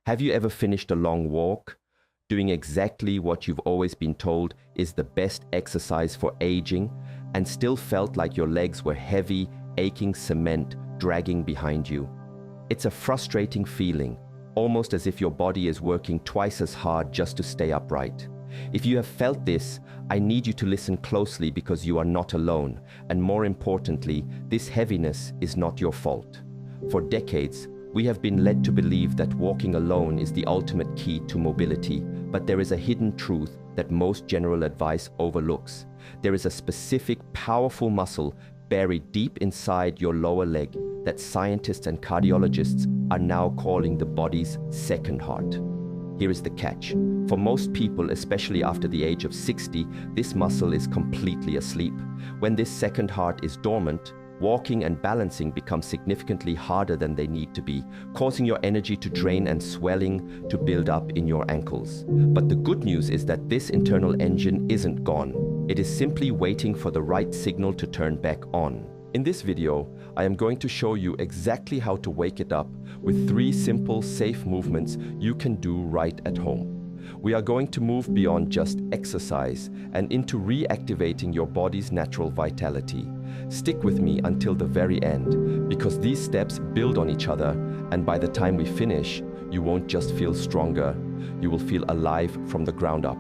Have you ever finished a long walk, doing exactly what you've always been told is the best exercise for aging, and still felt like your legs were heavy, aching cement dragging behind you? It's a frustrating feeling, almost as if your body is working twice as hard just to stay upright. If you have felt this, I need you to listen closely because you are not alone, and more importantly, this heaviness is not your fault. For decades, we have been led to believe that walking alone is the ultimate key to mobility, but there is a hidden truth that most general advice overlooks. There is a specific, powerful muscle buried deep inside your lower leg that scientists and cardiologists are now calling the body's second heart. Here is the catch. For most people, especially after the age of 60, this muscle is completely asleep. When this second heart is dormant, walking and balancing become significantly harder than they need to be, causing your energy to drain and swelling to build up in your ankles. But the good news is that this internal engine isn't gone. It is simply waiting for the right signal to turn back on. In this video, I am going to show you exactly how to wake it up with 3 simple, safe movements you can do right at home. We are going to move beyond just exercise and into reactivating your body's natural vitality. Stick with me until the very end, because these steps build on each other, and by the time we finish, you won't just feel stronger, you will feel alive from the ground up.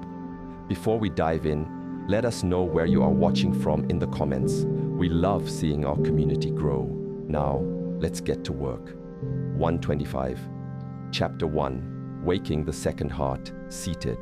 Before we dive in, let us know where you are watching from in the comments. We love seeing our community grow. Now, let's get to work. 125. Chapter 1. Waking the second heart, seated.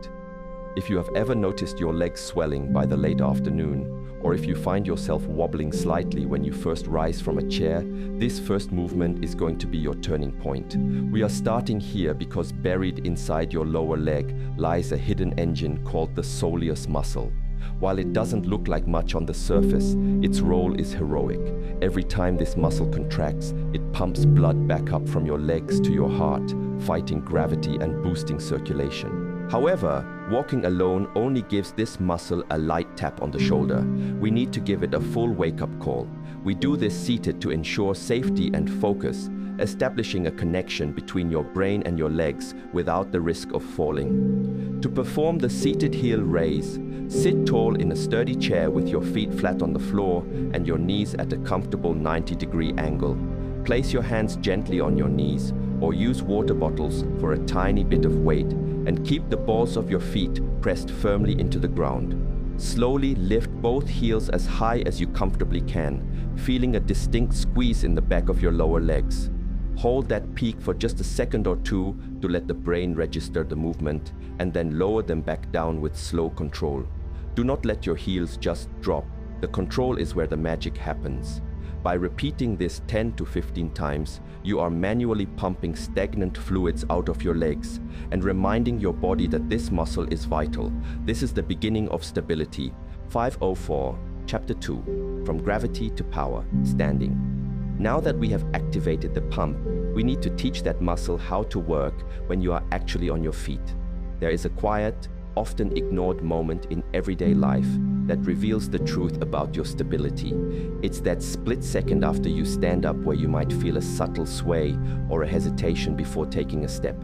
If you have ever noticed your legs swelling by the late afternoon, or if you find yourself wobbling slightly when you first rise from a chair, this first movement is going to be your turning point. We are starting here because buried inside your lower leg lies a hidden engine called the soleus muscle. While it doesn't look like much on the surface, its role is heroic. Every time this muscle contracts, it pumps blood back up from your legs to your heart, fighting gravity and boosting circulation. However, walking alone only gives this muscle a light tap on the shoulder. We need to give it a full wake-up call. We do this seated to ensure safety and focus, establishing a connection between your brain and your legs without the risk of falling. To perform the seated heel raise, sit tall in a sturdy chair with your feet flat on the floor and your knees at a comfortable 90-degree angle. Place your hands gently on your knees or use water bottles for a tiny bit of weight, and keep the balls of your feet pressed firmly into the ground. Slowly lift both heels as high as you comfortably can, feeling a distinct squeeze in the back of your lower legs. Hold that peak for just a second or two to let the brain register the movement, and then lower them back down with slow control. Do not let your heels just drop. The control is where the magic happens. By repeating this 10 to 15 times, you are manually pumping stagnant fluids out of your legs and reminding your body that this muscle is vital. This is the beginning of stability. 504, Chapter 2, From Gravity to Power, Standing. Now that we have activated the pump, we need to teach that muscle how to work when you are actually on your feet. There is a quiet, often ignored moment in everyday life that reveals the truth about your stability. It's that split second after you stand up where you might feel a subtle sway or a hesitation before taking a step.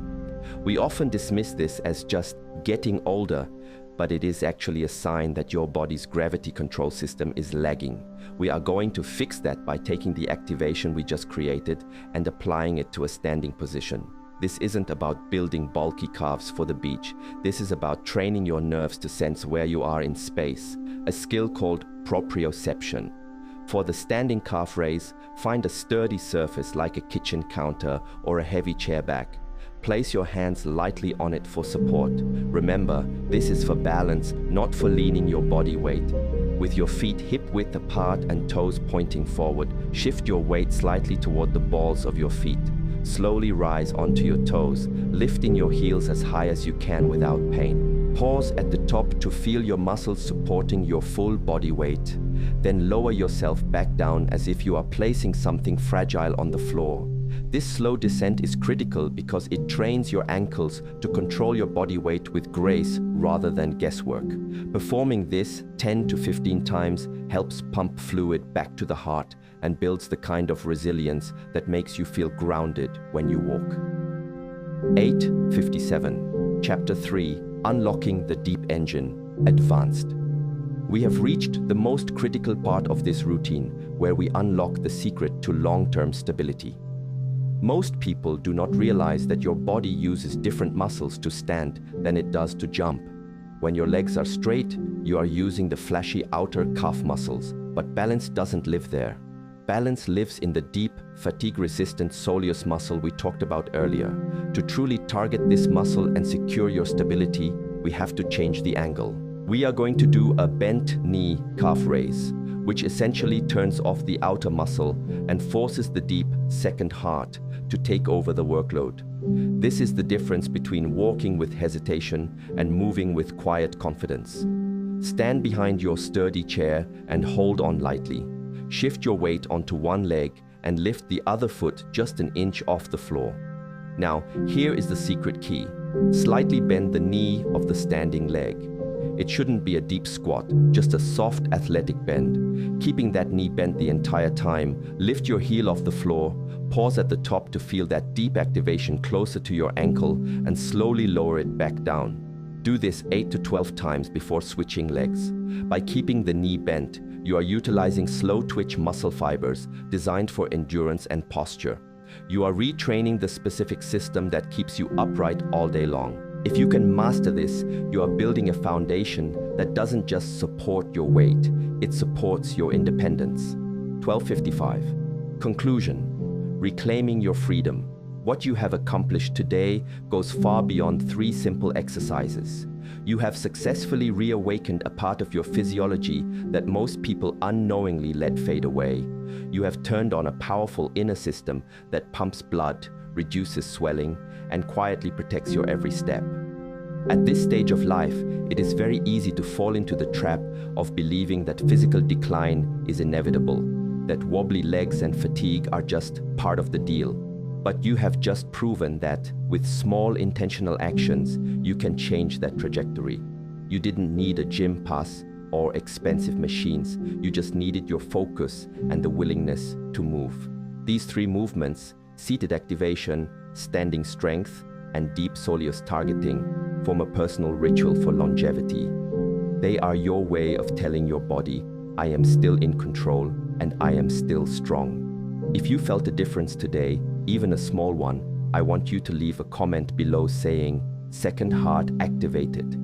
We often dismiss this as just getting older, but it is actually a sign that your body's gravity control system is lagging. We are going to fix that by taking the activation we just created and applying it to a standing position. This isn't about building bulky calves for the beach. This is about training your nerves to sense where you are in space, a skill called proprioception. For the standing calf raise, find a sturdy surface like a kitchen counter or a heavy chair back. Place your hands lightly on it for support. Remember, this is for balance, not for leaning your body weight. With your feet hip-width apart and toes pointing forward, shift your weight slightly toward the balls of your feet. Slowly rise onto your toes, lifting your heels as high as you can without pain. Pause at the top to feel your muscles supporting your full body weight. Then lower yourself back down as if you are placing something fragile on the floor. This slow descent is critical because it trains your ankles to control your body weight with grace rather than guesswork. Performing this 10 to 15 times helps pump fluid back to the heart and builds the kind of resilience that makes you feel grounded when you walk. 8:57, Chapter 3, Unlocking the Deep Engine, Advanced. We have reached the most critical part of this routine, where we unlock the secret to long-term stability. Most people do not realize that your body uses different muscles to stand than it does to jump. When your legs are straight, you are using the flashy outer calf muscles, but balance doesn't live there. Balance lives in the deep, fatigue-resistant soleus muscle we talked about earlier. To truly target this muscle and secure your stability, we have to change the angle. We are going to do a bent knee calf raise, which essentially turns off the outer muscle and forces the deep second heart to take over the workload. This is the difference between walking with hesitation and moving with quiet confidence. Stand behind your sturdy chair and hold on lightly. Shift your weight onto one leg and lift the other foot just an inch off the floor. Now, here is the secret key. Slightly bend the knee of the standing leg. It shouldn't be a deep squat, just a soft athletic bend. Keeping that knee bent the entire time, lift your heel off the floor, pause at the top to feel that deep activation closer to your ankle, and slowly lower it back down. Do this 8 to 12 times before switching legs. By keeping the knee bent, you are utilizing slow twitch muscle fibers designed for endurance and posture. You are retraining the specific system that keeps you upright all day long. If you can master this, you are building a foundation that doesn't just support your weight, it supports your independence. 12:55. Conclusion. Reclaiming your freedom. What you have accomplished today goes far beyond 3 simple exercises. You have successfully reawakened a part of your physiology that most people unknowingly let fade away. You have turned on a powerful inner system that pumps blood, reduces swelling, and quietly protects your every step. At this stage of life, it is very easy to fall into the trap of believing that physical decline is inevitable, that wobbly legs and fatigue are just part of the deal. But you have just proven that, with small intentional actions, you can change that trajectory. You didn't need a gym pass or expensive machines, you just needed your focus and the willingness to move. These 3 movements, seated activation, standing strength, and deep soleus targeting, form a personal ritual for longevity. They are your way of telling your body, I am still in control and I am still strong. If you felt a difference today, even a small one, I want you to leave a comment below saying, "Second heart activated."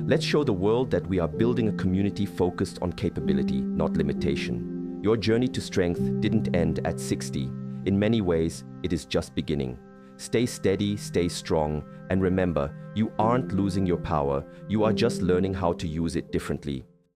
Let's show the world that we are building a community focused on capability, not limitation. Your journey to strength didn't end at 60. In many ways, it is just beginning. Stay steady, stay strong, and remember, you aren't losing your power, you are just learning how to use it differently.